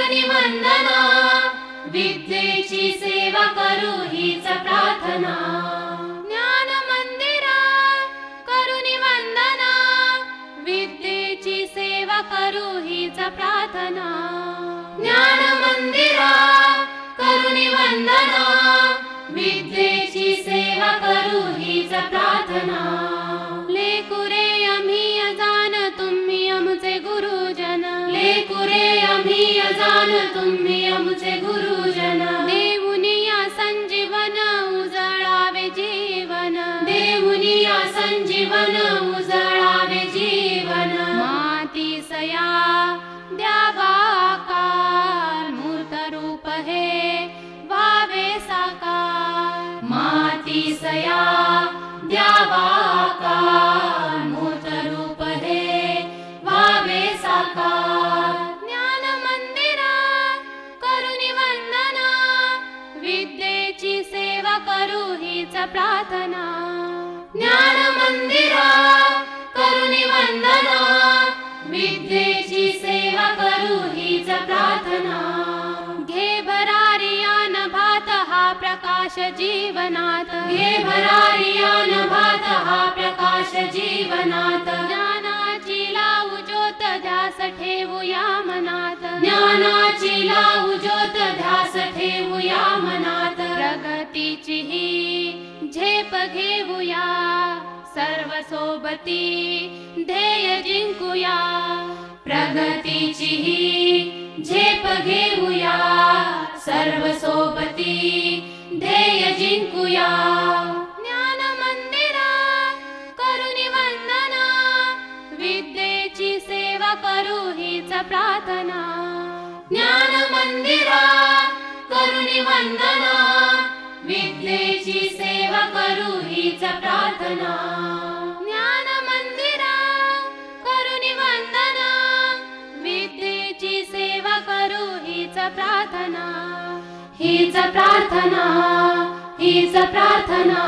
करुणी वंदना, विद्येची सेवा करू हीच प्रार्थना। ज्ञान मंदिरा करुणी वंदना, विद्येची सेवा करू हीच प्रार्थना। ज्ञान मंदिरा करुणी वंदना, विद्येची सेवा करू हीच प्रार्थना। लेकुरे आम्ही अजान तुम्ही आमचे गुरुजन, लेकुरे आम्ही अजान तुम्ही आमचे गुरुजन। देऊनिया संजीवन उजळावे जीवन, देऊनिया संजीवन उजळावे जीवन। मातीसया द्यावा आकार, मूर्त रूप हे व्हावे साकार। मातीसया द्यावा आकार, मूर्त रूप हे व्हावे साकार। ज्ञान मंदिरा करुणी वंदना, विद्येची सेवा करू हीच प्रार्थना। ज्ञान मंदिरा करुणी वंदना, विद्येची सेवा करू हीच प्रार्थना। घे भरारियान भात हा प्रकाश जीवनात, घे भरारियान भात हा प्रकाश जीवनात। ज्ञानाची लावू ज्योत ध्यास ठेवूया मनात, ज्ञानाची लावू ज्योत ध्यास ठेवूया मनात। प्रगतीची ही झेप घेऊया सर्व सोबती ध्येय जिंकूया। प्रगतीची ही झेप घेऊया सर्व सोबती ध्येय जिंकूया। ज्ञान मंदिरा करुणी वंदना, विद्येची सेवा करू हीच प्रार्थना। ज्ञान मंदिरा करुणी वंदना, विद्येची सेवा करू हीच प्रार्थना। ज्ञान मंदिरा करुणी वंदना, विद्येची सेवा करू हीच प्रार्थना। हीच प्रार्थना, हीच प्रार्थना।